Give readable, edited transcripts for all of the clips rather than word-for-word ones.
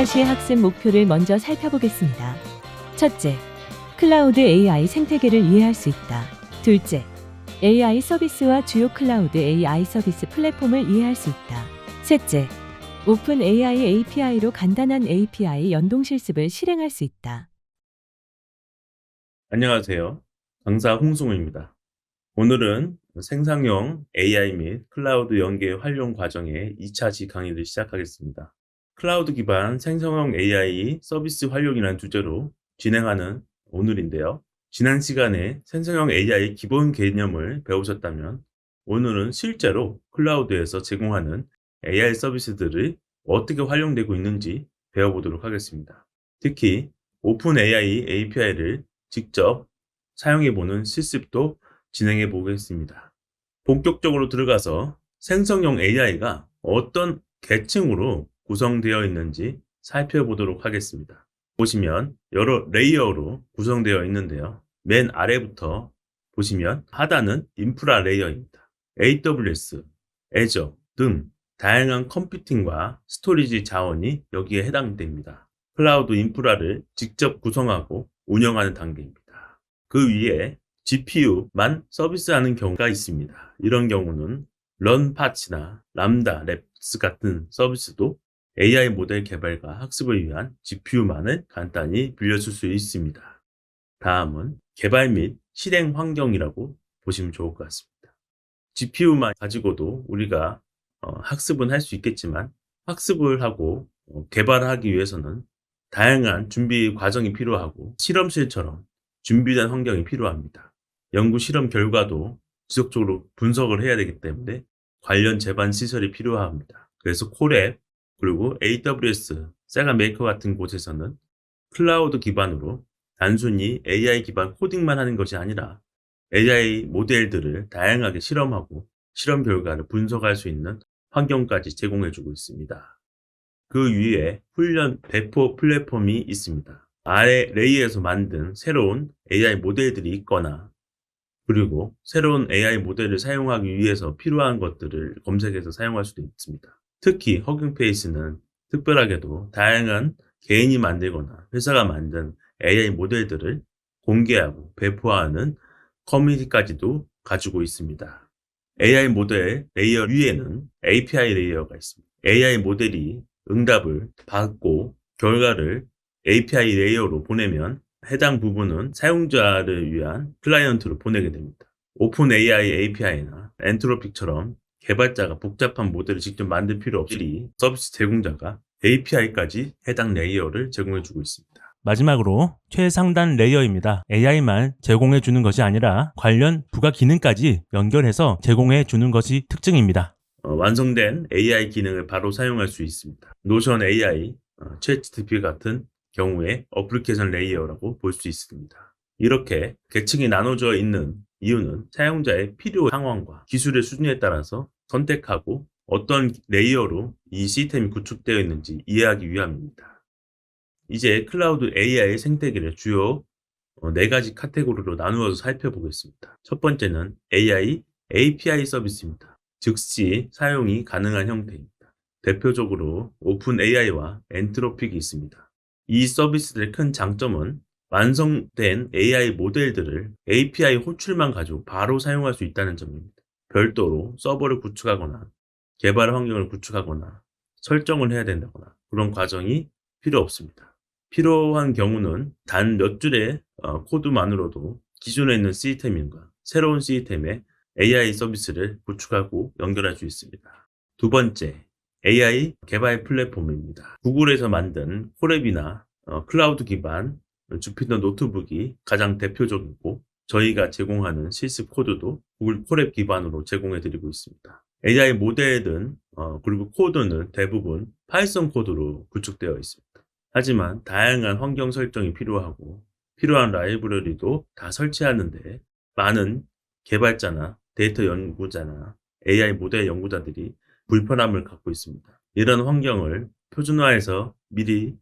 가시 학습 목표를 먼저 살펴보겠습니다. 첫째, 클라우드 AI 생태계를 이해할 수 있다. 둘째, AI 서비스와 주요 클라우드 AI 서비스 플랫폼을 이해할 수 있다. 셋째, 오픈 AI API로 간단한 API 연동 실습을 실행할 수 있다. 안녕하세요. 강사 홍승우입니다. 오늘은 생산형 AI 및 클라우드 연계 활용 과정의 2차시 강의를 시작하겠습니다. 클라우드 기반 생성형 AI 서비스 활용이라는 주제로 진행하는 오늘인데요. 지난 시간에 생성형 AI 기본 개념을 배우셨다면 오늘은 실제로 클라우드에서 제공하는 AI 서비스들이 어떻게 활용되고 있는지 배워보도록 하겠습니다. 특히 오픈 AI API를 직접 사용해보는 실습도 진행해 보겠습니다. 본격적으로 들어가서 생성형 AI가 어떤 계층으로 구성되어 있는지 살펴보도록 하겠습니다. 보시면 여러 레이어로 구성되어 있는데요. 맨 아래부터 보시면 하단은 인프라 레이어입니다. AWS, Azure 등 다양한 컴퓨팅과 스토리지 자원이 여기에 해당됩니다. 클라우드 인프라를 직접 구성하고 운영하는 단계입니다. 그 위에 GPU만 서비스하는 경우가 있습니다. 이런 경우는 런파치나 람다 랩스 같은 서비스도 AI 모델 개발과 학습을 위한 GPU만을 간단히 빌려줄 수 있습니다. 다음은 개발 및 실행 환경이라고 보시면 좋을 것 같습니다. GPU만 가지고도 우리가 학습은 할 수 있겠지만 학습을 하고 개발하기 위해서는 다양한 준비 과정이 필요하고 실험실처럼 준비된 환경이 필요합니다. 연구 실험 결과도 지속적으로 분석을 해야 되기 때문에 관련 제반 시설이 필요합니다. 그래서 콜앱 그리고 AWS, 세가메이커 같은 곳에서는 클라우드 기반으로 단순히 AI 기반 코딩만 하는 것이 아니라 AI 모델들을 다양하게 실험하고 실험 결과를 분석할 수 있는 환경까지 제공해주고 있습니다. 그 위에 훈련 배포 플랫폼이 있습니다. 아래 레이에서 만든 새로운 AI 모델들이 있거나 그리고 새로운 AI 모델을 사용하기 위해서 필요한 것들을 검색해서 사용할 수도 있습니다. 특히 허깅페이스는 특별하게도 다양한 개인이 만들거나 회사가 만든 AI 모델들을 공개하고 배포하는 커뮤니티까지도 가지고 있습니다. AI 모델 레이어 위에는 API 레이어가 있습니다. AI 모델이 응답을 받고 결과를 API 레이어로 보내면 해당 부분은 사용자를 위한 클라이언트로 보내게 됩니다. 오픈 AI API나 엔트로픽처럼 개발자가 복잡한 모델을 직접 만들 필요 없이 서비스 제공자가 API까지 해당 레이어를 제공해주고 있습니다. 마지막으로 최상단 레이어입니다. AI만 제공해 주는 것이 아니라 관련 부가 기능까지 연결해서 제공해 주는 것이 특징입니다. 완성된 AI 기능을 바로 사용할 수 있습니다. 노션 AI, 챗GPT 같은 경우에 어플리케이션 레이어라고 볼 수 있습니다. 이렇게 계층이 나눠져 있는 이유는 사용자의 필요 상황과 기술의 수준에 따라서 선택하고 어떤 레이어로 이 시스템이 구축되어 있는지 이해하기 위함입니다. 이제 클라우드 AI 생태계를 주요 4가지 카테고리로 나누어서 살펴보겠습니다. 첫 번째는 AI API 서비스입니다. 즉시 사용이 가능한 형태입니다. 대표적으로 오픈 AI와 엔트로픽이 있습니다. 이 서비스들의 큰 장점은 완성된 AI 모델들을 API 호출만 가지고 바로 사용할 수 있다는 점입니다. 별도로 서버를 구축하거나 개발 환경을 구축하거나 설정을 해야 된다거나 그런 과정이 필요 없습니다. 필요한 경우는 단 몇 줄의 코드만으로도 기존에 있는 시스템과 새로운 시스템에 AI 서비스를 구축하고 연결할 수 있습니다. 두 번째, AI 개발 플랫폼입니다. 구글에서 만든 콜앱이나 클라우드 기반 주피터 노트북이 가장 대표적이고 저희가 제공하는 실습 코드도 구글 콜앱 기반으로 제공해드리고 있습니다. AI 모델은 그리고 코드는 대부분 파이썬 코드로 구축되어 있습니다. 하지만 다양한 환경 설정이 필요하고 필요한 라이브러리도 다 설치하는데 많은 개발자나 데이터 연구자나 AI 모델 연구자들이 불편함을 갖고 있습니다. 이런 환경을 표준화해서 미리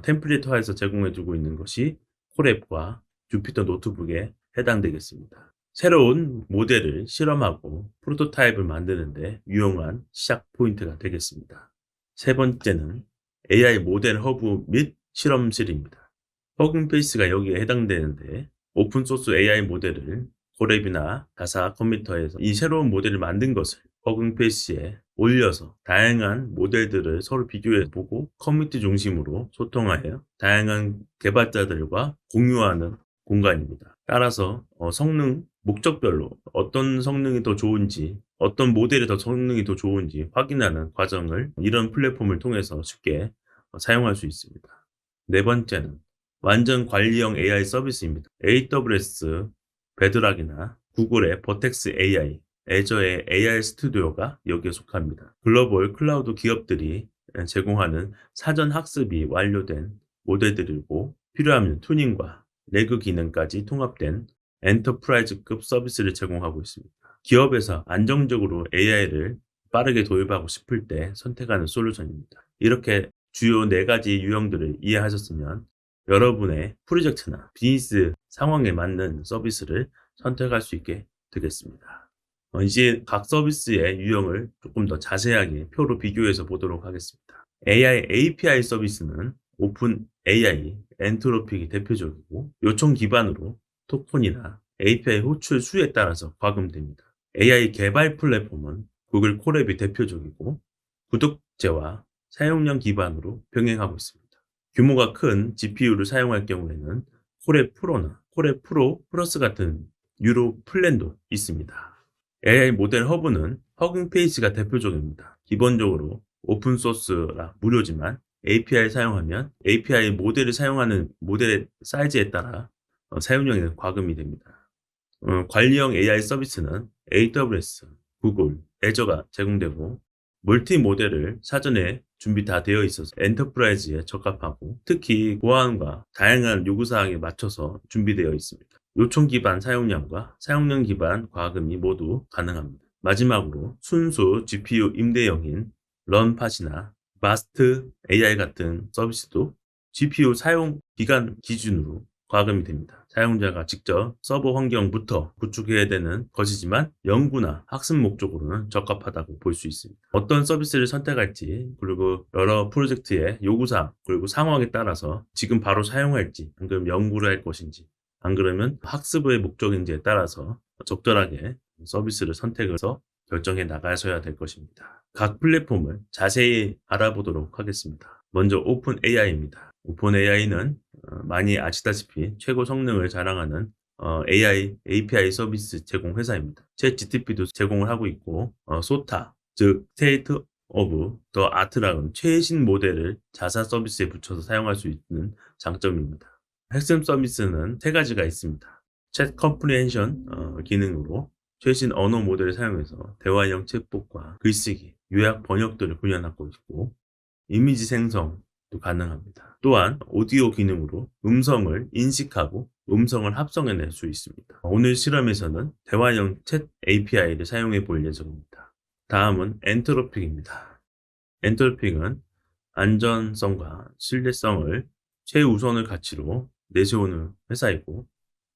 템플릿화해서 제공해주고 있는 것이 콜앱과 주피터 노트북에 해당되겠습니다. 새로운 모델을 실험하고 프로토타입을 만드는데 유용한 시작 포인트가 되겠습니다. 세 번째는 AI 모델 허브 및 실험실입니다. 허깅페이스가 여기에 해당되는데 오픈소스 AI 모델을 콜앱이나 자사 컴퓨터에서 이 새로운 모델을 만든 것을 허깅페이스에 올려서 다양한 모델들을 서로 비교해 보고 커뮤니티 중심으로 소통하여 다양한 개발자들과 공유하는 공간입니다. 따라서 성능, 목적별로 어떤 성능이 더 좋은지, 어떤 모델이 더 성능이 더 좋은지 확인하는 과정을 이런 플랫폼을 통해서 쉽게 사용할 수 있습니다. 네 번째는 완전 관리형 AI 서비스입니다. AWS 베드락이나 구글의 버텍스 AI, 애저의 AI 스튜디오가 여기에 속합니다. 글로벌 클라우드 기업들이 제공하는 사전 학습이 완료된 모델들이고 필요하면 튜닝과 레그 기능까지 통합된 엔터프라이즈급 서비스를 제공하고 있습니다. 기업에서 안정적으로 AI를 빠르게 도입하고 싶을 때 선택하는 솔루션입니다. 이렇게 주요 4가지 유형들을 이해하셨으면 여러분의 프로젝트나 비즈니스 상황에 맞는 서비스를 선택할 수 있게 되겠습니다. 이제 각 서비스의 유형을 조금 더 자세하게 표로 비교해서 보도록 하겠습니다. AI API 서비스는 오픈 AI, 엔트로픽이 대표적이고 요청 기반으로 토큰이나 API 호출 수에 따라서 과금됩니다. AI 개발 플랫폼은 구글 콜앱이 대표적이고 구독제와 사용량 기반으로 병행하고 있습니다. 규모가 큰 GPU를 사용할 경우에는 콜앱 프로나 콜앱 프로 플러스 같은 유료 플랜도 있습니다. AI 모델 허브는 허깅페이스가 대표적입니다. 기본적으로 오픈소스라 무료지만 API 사용하면 API 모델을 사용하는 모델의 사이즈에 따라 사용량이 과금이 됩니다. 관리형 AI 서비스는 AWS, 구글, 애저가 제공되고 멀티 모델을 사전에 준비 다 되어 있어서 엔터프라이즈에 적합하고 특히 고안과 다양한 요구사항에 맞춰서 준비되어 있습니다. 요청 기반 사용량과 사용량 기반 과금이 모두 가능합니다. 마지막으로 순수 GPU 임대형인 런팟이나 마스트 AI 같은 서비스도 GPU 사용 기간 기준으로 과금이 됩니다. 사용자가 직접 서버 환경부터 구축해야 되는 것이지만 연구나 학습 목적으로는 적합하다고 볼 수 있습니다. 어떤 서비스를 선택할지 그리고 여러 프로젝트의 요구사항 그리고 상황에 따라서 지금 바로 사용할지 안 그러면 연구를 할 것인지 안 그러면 학습의 목적인지에 따라서 적절하게 서비스를 선택해서 결정해 나가셔야 될 것입니다. 각 플랫폼을 자세히 알아보도록 하겠습니다. 먼저 오픈 AI입니다. 오픈 AI는 많이 아시다시피 최고 성능을 자랑하는 AI API 서비스 제공 회사입니다. 챗GPT도 제공을 하고 있고 소타, 즉 State of the Art라는 최신 모델을 자사 서비스에 붙여서 사용할 수 있는 장점입니다. 핵심 서비스는 3가지가 있습니다. 챗 컴프리헨션 기능으로 최신 언어 모델을 사용해서 대화형 챗봇과 글쓰기, 요약 번역들을 구현하고 있고 이미지 생성도 가능합니다. 또한 오디오 기능으로 음성을 인식하고 음성을 합성해낼 수 있습니다. 오늘 실험에서는 대화형 챗 API를 사용해 볼 예정입니다. 다음은 엔트로픽입니다. 엔트로픽은 안전성과 신뢰성을 최우선의 가치로 내세우는 회사이고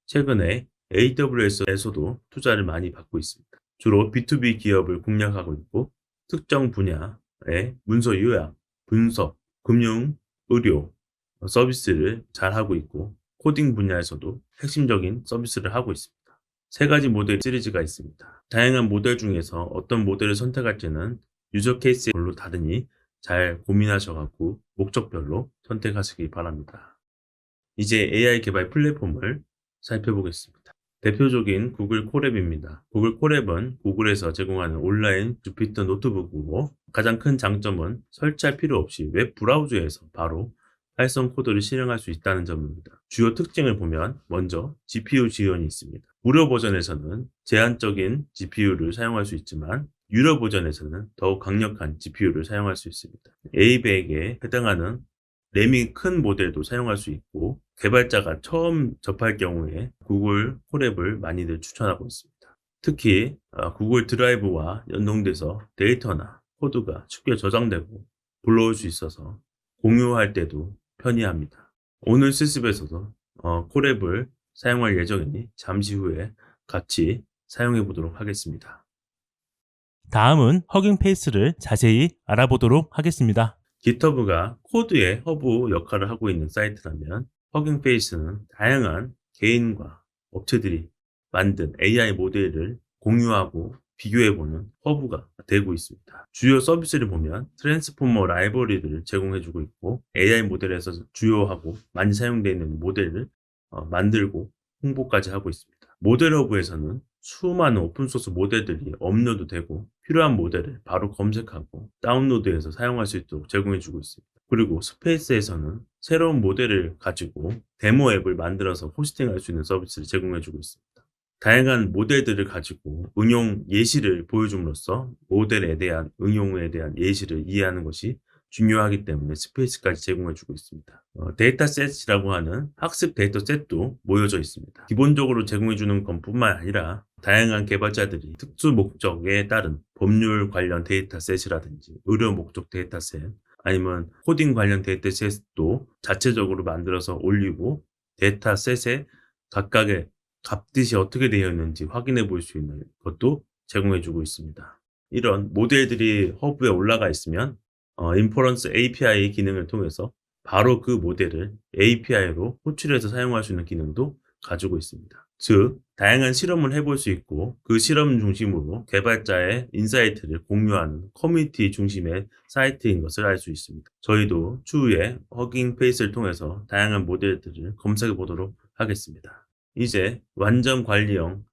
최근에 AWS에서도 투자를 많이 받고 있습니다. 주로 B2B 기업을 공략하고 있고 특정 분야의 문서 요약, 분석, 금융, 의료 서비스를 잘 하고 있고 코딩 분야에서도 핵심적인 서비스를 하고 있습니다. 3가지 모델 시리즈가 있습니다. 다양한 모델 중에서 어떤 모델을 선택할지는 유저 케이스별로 다르니 잘 고민하셔갖고 목적별로 선택하시기 바랍니다. 이제 AI 개발 플랫폼을 살펴보겠습니다. 대표적인 구글 콜앱입니다. 구글 콜앱은 구글에서 제공하는 온라인 주피터 노트북이고 가장 큰 장점은 설치할 필요 없이 웹 브라우저에서 바로 파이썬 코드를 실행할 수 있다는 점입니다. 주요 특징을 보면 먼저 GPU 지원이 있습니다. 무료 버전에서는 제한적인 GPU를 사용할 수 있지만 유료 버전에서는 더욱 강력한 GPU를 사용할 수 있습니다. A100에 해당하는 램이 큰 모델도 사용할 수 있고 개발자가 처음 접할 경우에 구글 콜앱을 많이들 추천하고 있습니다. 특히 구글 드라이브와 연동돼서 데이터나 코드가 쉽게 저장되고 불러올 수 있어서 공유할 때도 편리합니다. 오늘 실습에서도 콜앱을 사용할 예정이니 잠시 후에 같이 사용해 보도록 하겠습니다. 다음은 허깅페이스를 자세히 알아보도록 하겠습니다. GitHub가 코드의 허브 역할을 하고 있는 사이트라면 허깅 페이스는 다양한 개인과 업체들이 만든 AI 모델을 공유하고 비교해보는 허브가 되고 있습니다. 주요 서비스를 보면 트랜스포머 라이브러리를 제공해주고 있고 AI 모델에서 주요하고 많이 사용되어 있는 모델을 만들고 홍보까지 하고 있습니다. 모델 허브에서는 수많은 오픈소스 모델들이 업로드되고 필요한 모델을 바로 검색하고 다운로드해서 사용할 수 있도록 제공해주고 있습니다. 그리고 스페이스에서는 새로운 모델을 가지고 데모 앱을 만들어서 호스팅할 수 있는 서비스를 제공해주고 있습니다. 다양한 모델들을 가지고 응용 예시를 보여줌으로써 모델에 대한 응용에 대한 예시를 이해하는 것이 중요하기 때문에 스페이스까지 제공해주고 있습니다. 데이터셋이라고 하는 학습 데이터셋도 모여져 있습니다. 기본적으로 제공해주는 것뿐만 아니라 다양한 개발자들이 특수 목적에 따른 법률 관련 데이터셋이라든지 의료 목적 데이터셋 아니면 코딩 관련 데이터셋도 자체적으로 만들어서 올리고 데이터셋에 각각의 값뜻이 어떻게 되어 있는지 확인해 볼 수 있는 것도 제공해주고 있습니다. 이런 모델들이 허브에 올라가 있으면 인퍼런스 API 기능을 통해서 바로 그 모델을 API로 호출해서 사용할 수 있는 기능도 가지고 있습니다. 즉, 다양한 실험을 해볼 수 있고 그 실험 중심으로 개발자의 인사이트를 공유하는 커뮤니티 중심의 사이트인 것을 알 수 있습니다. 저희도 추후에 허깅 페이스를 통해서 다양한 모델들을 검색해 보도록 하겠습니다. 이제 완전 관리형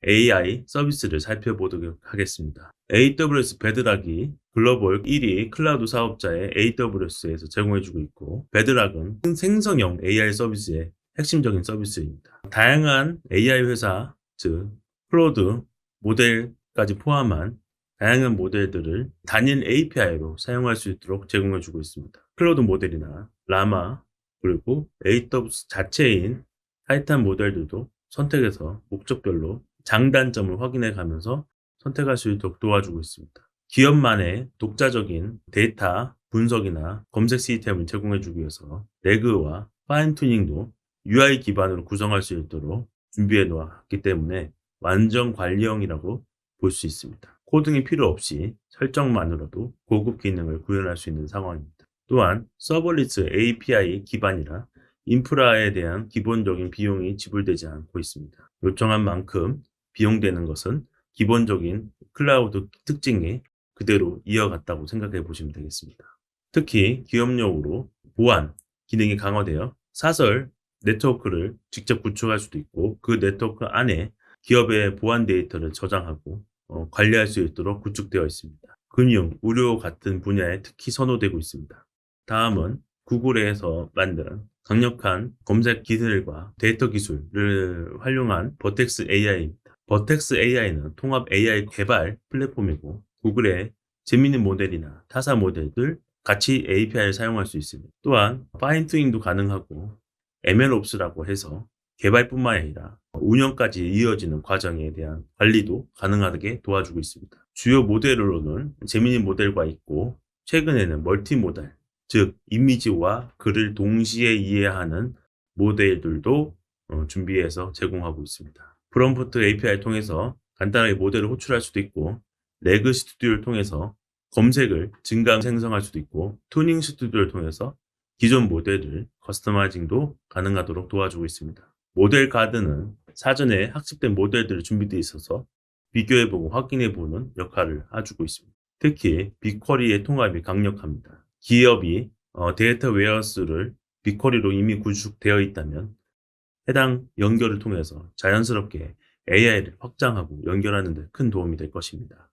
AI 서비스를 살펴보도록 하겠습니다. AWS 베드락이 글로벌 1위 클라우드 사업자의 AWS에서 제공해주고 있고, 베드락은 생성형 AI 서비스의 핵심적인 서비스입니다. 다양한 AI 회사, 즉 클로드 모델까지 포함한 다양한 모델들을 단일 API로 사용할 수 있도록 제공해주고 있습니다. 클로드 모델이나 라마, 그리고 AWS 자체인 타이탄 모델들도 선택해서 목적별로 장단점을 확인해 가면서 선택할 수 있도록 도와주고 있습니다. 기업만의 독자적인 데이터 분석이나 검색 시스템을 제공해주기 위해서 레그와 파인 튜닝도 UI 기반으로 구성할 수 있도록 준비해 놓았기 때문에 완전 관리형이라고 볼 수 있습니다. 코딩이 필요 없이 설정만으로도 고급 기능을 구현할 수 있는 상황입니다. 또한 서버리스 API 기반이라 인프라에 대한 기본적인 비용이 지불되지 않고 있습니다. 요청한 만큼 비용되는 것은 기본적인 클라우드 특징이 그대로 이어갔다고 생각해 보시면 되겠습니다. 특히 기업용으로 보안 기능이 강화되어 사설 네트워크를 직접 구축할 수도 있고 그 네트워크 안에 기업의 보안 데이터를 저장하고 관리할 수 있도록 구축되어 있습니다. 금융, 의료 같은 분야에 특히 선호되고 있습니다. 다음은 구글에서 만든 강력한 검색 기술과 데이터 기술을 활용한 버텍스 AI입니다. 버텍스 AI는 통합 AI 개발 플랫폼이고 구글의 재미있는 모델이나 타사 모델들 같이 API를 사용할 수 있습니다. 또한 파인 튜닝도 가능하고 MLOps라고 해서 개발뿐만 아니라 운영까지 이어지는 과정에 대한 관리도 가능하게 도와주고 있습니다. 주요 모델로는 제미니 모델과 있고 최근에는 멀티모달, 즉 이미지와 글을 동시에 이해하는 모델들도 준비해서 제공하고 있습니다. 프롬프트 API를 통해서 간단하게 모델을 호출할 수도 있고 레그 스튜디오를 통해서 검색을 증강 생성할 수도 있고 튜닝 스튜디오를 통해서 기존 모델을 커스터마이징도 가능하도록 도와주고 있습니다. 모델 가드는 사전에 학습된 모델들이 준비되어 있어서 비교해보고 확인해보는 역할을 해주고 있습니다. 특히 빅쿼리의 통합이 강력합니다. 기업이 데이터 웨어하우스를 빅쿼리로 이미 구축되어 있다면 해당 연결을 통해서 자연스럽게 AI를 확장하고 연결하는 데 큰 도움이 될 것입니다.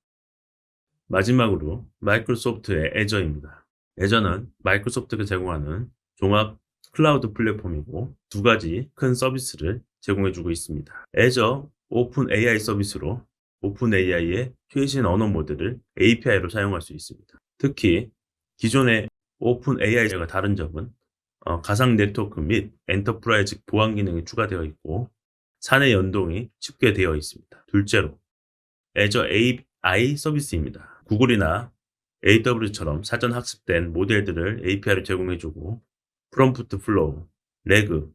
마지막으로 마이크로소프트의 애저입니다. 애저는 마이크로소프트가 제공하는 종합 클라우드 플랫폼이고 두 가지 큰 서비스를 제공해주고 있습니다. 애저 오픈 AI 서비스로 오픈 AI의 최신 언어 모델을 API로 사용할 수 있습니다. 특히 기존의 오픈 AI가 다른 점은 가상 네트워크 및 엔터프라이즈 보안 기능이 추가되어 있고 사내 연동이 쉽게 되어 있습니다. 둘째로 애저 AI 서비스입니다. 구글이나 AWS처럼 사전 학습된 모델들을 API로 제공해주고 프롬프트 플로우, 레그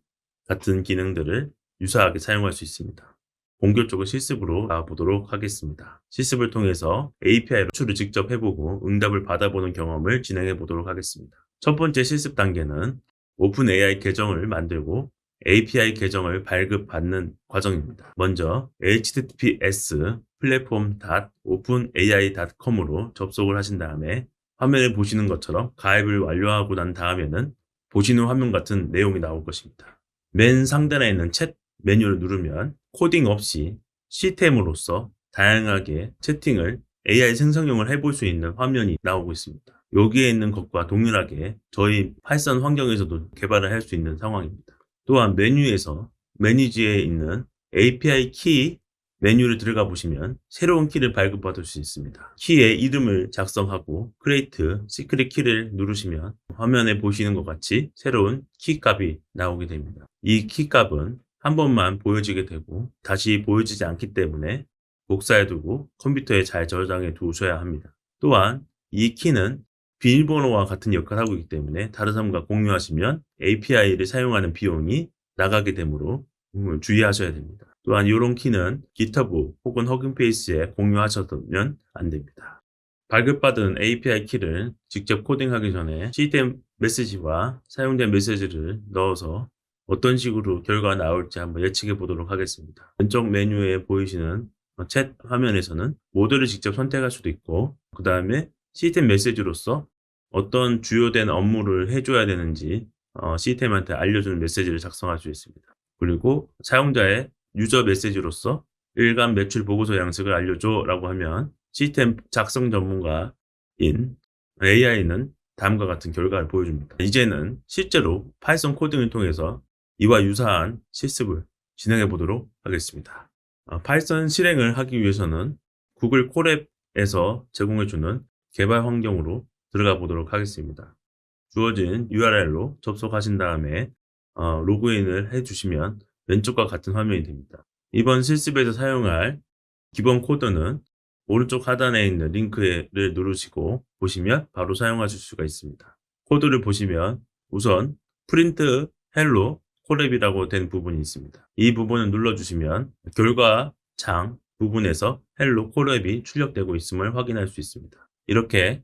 같은 기능들을 유사하게 사용할 수 있습니다. 본격적으로 실습으로 가보도록 하겠습니다. 실습을 통해서 API 호출을 직접 해보고 응답을 받아보는 경험을 진행해 보도록 하겠습니다. 첫 번째 실습 단계는 오픈AI 계정을 만들고 API 계정을 발급받는 과정입니다. 먼저 https platform.openai.com으로 접속을 하신 다음에 화면에 보시는 것처럼 가입을 완료하고 난 다음에는 보시는 화면 같은 내용이 나올 것입니다. 맨 상단에 있는 챗 메뉴를 누르면 코딩 없이 시스템으로서 다양하게 채팅을 AI 생성용을 해볼 수 있는 화면이 나오고 있습니다. 여기에 있는 것과 동일하게 저희 파이썬 환경에서도 개발을 할 수 있는 상황입니다. 또한 메뉴에서 매니지에 있는 API 키 메뉴를 들어가 보시면 새로운 키를 발급받을 수 있습니다. 키의 이름을 작성하고 create 시크릿 키를 누르시면 화면에 보시는 것 같이 새로운 키 값이 나오게 됩니다. 이 키 값은 한 번만 보여지게 되고 다시 보여지지 않기 때문에 복사해두고 컴퓨터에 잘 저장해 두셔야 합니다. 또한 이 키는 비밀번호와 같은 역할을 하고 있기 때문에 다른 사람과 공유하시면 API를 사용하는 비용이 나가게 되므로 주의하셔야 됩니다. 또한 이런 키는 GitHub 혹은 허깅페이스에 공유하셔도 안 됩니다. 발급받은 API 키를 직접 코딩하기 전에 시스템 메시지와 사용자 메시지를 넣어서 어떤 식으로 결과가 나올지 한번 예측해 보도록 하겠습니다. 왼쪽 메뉴에 보이시는 챗 화면에서는 모드를 직접 선택할 수도 있고 그 다음에 시스템 메시지로서 어떤 주요된 업무를 해줘야 되는지 시스템한테 알려주는 메시지를 작성할 수 있습니다. 그리고 사용자의 유저 메시지로서 일간 매출 보고서 양식을 알려줘 라고 하면 시스템 작성 전문가인 AI는 다음과 같은 결과를 보여줍니다. 이제는 실제로 파이썬 코딩을 통해서 이와 유사한 실습을 진행해 보도록 하겠습니다. 파이썬 실행을 하기 위해서는 구글 콜앱에서 제공해주는 개발 환경으로 들어가 보도록 하겠습니다. 주어진 URL로 접속하신 다음에 로그인을 해주시면 왼쪽과 같은 화면이 됩니다. 이번 실습에서 사용할 기본 코드는 오른쪽 하단에 있는 링크를 누르시고 보시면 바로 사용하실 수가 있습니다. 코드를 보시면 우선 프린트 헬로 콜앱이라고 된 부분이 있습니다. 이 부분을 눌러주시면 결과 창 부분에서 헬로 콜앱이 출력되고 있음을 확인할 수 있습니다. 이렇게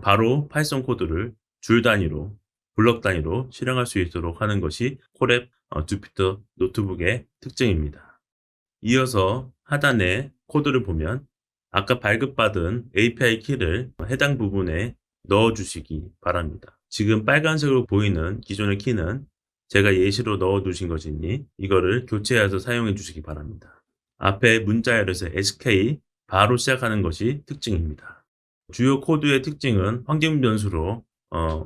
바로 파이썬 코드를 줄 단위로 블럭 단위로 실행할 수 있도록 하는 것이 콜앱 주피터 노트북의 특징입니다. 이어서 하단에 코드를 보면 아까 발급받은 API 키를 해당 부분에 넣어주시기 바랍니다. 지금 빨간색으로 보이는 기존의 키는 제가 예시로 넣어두신 것이니 이거를 교체해서 사용해 주시기 바랍니다. 앞에 문자열에서 SK 바로 시작하는 것이 특징입니다. 주요 코드의 특징은 환경 변수로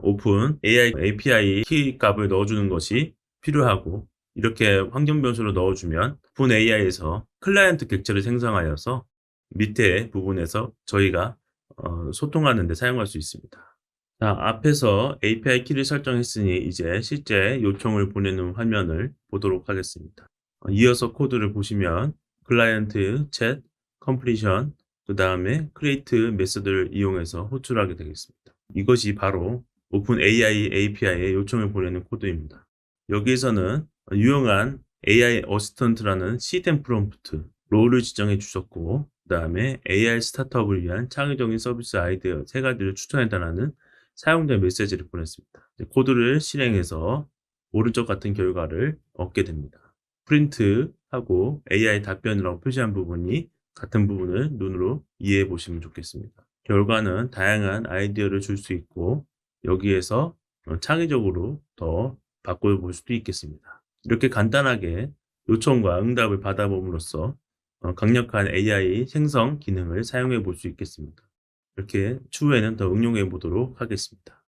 오픈 AI API 키 값을 넣어주는 것이 필요하고 이렇게 환경 변수로 넣어주면 오픈 AI에서 클라이언트 객체를 생성하여서 밑에 부분에서 저희가 소통하는 데 사용할 수 있습니다. 자, 앞에서 API 키를 설정했으니 이제 실제 요청을 보내는 화면을 보도록 하겠습니다. 이어서 코드를 보시면 클라이언트, 챗, 컴플리션, 그 다음에 create 메서드를 이용해서 호출하게 되겠습니다. 이것이 바로 오픈AI API에 요청을 보내는 코드입니다. 여기에서는 유용한 AI 어시스턴트라는 시스템 프롬프트, 롤을 지정해 주셨고 그 다음에 AI 스타트업을 위한 창의적인 서비스 아이디어 3가지를 추천해달라는 사용자 메시지를 보냈습니다. 코드를 실행해서 오른쪽 같은 결과를 얻게 됩니다. 프린트하고 AI 답변이라고 표시한 부분이 같은 부분을 눈으로 이해해 보시면 좋겠습니다. 결과는 다양한 아이디어를 줄 수 있고 여기에서 창의적으로 더 바꿔볼 수도 있겠습니다. 이렇게 간단하게 요청과 응답을 받아봄으로써 강력한 AI 생성 기능을 사용해 볼 수 있겠습니다. 이렇게 추후에는 더 응용해 보도록 하겠습니다.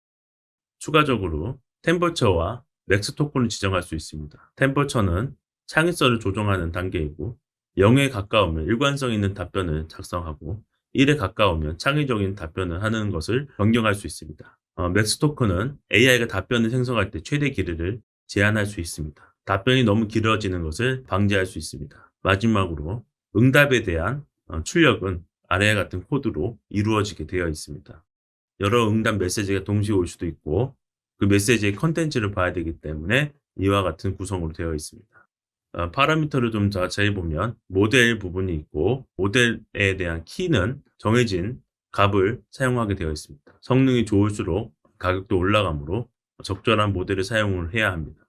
추가적으로 템퍼처와 맥스 토큰을 지정할 수 있습니다. 템퍼처는 창의성을 조정하는 단계이고 0에 가까우면 일관성 있는 답변을 작성하고 1에 가까우면 창의적인 답변을 하는 것을 변경할 수 있습니다. 맥스 토큰은 AI가 답변을 생성할 때 최대 길이를 제한할 수 있습니다. 답변이 너무 길어지는 것을 방지할 수 있습니다. 마지막으로 응답에 대한 출력은 아래와 같은 코드로 이루어지게 되어 있습니다. 여러 응답 메시지가 동시에 올 수도 있고 그 메시지의 컨텐츠를 봐야 되기 때문에 이와 같은 구성으로 되어 있습니다. 파라미터를 좀 자세히 보면 모델 부분이 있고 모델에 대한 키는 정해진 값을 사용하게 되어 있습니다. 성능이 좋을수록 가격도 올라가므로 적절한 모델을 사용을 해야 합니다.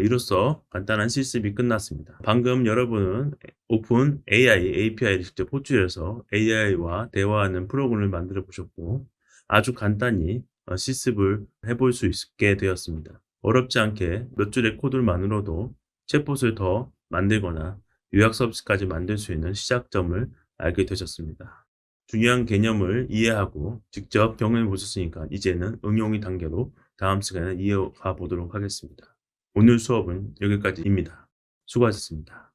이로써 간단한 실습이 끝났습니다. 방금 여러분은 오픈 AI API를 직접 호출해서 AI와 대화하는 프로그램을 만들어 보셨고 아주 간단히 실습을 해볼 수 있게 되었습니다. 어렵지 않게 몇 줄의 코드만으로도 챗봇을 더 만들거나 요약 서비스까지 만들 수 있는 시작점을 알게 되셨습니다. 중요한 개념을 이해하고 직접 경험해 보셨으니까 이제는 응용의 단계로 다음 시간에 이어가 보도록 하겠습니다. 오늘 수업은 여기까지입니다. 수고하셨습니다.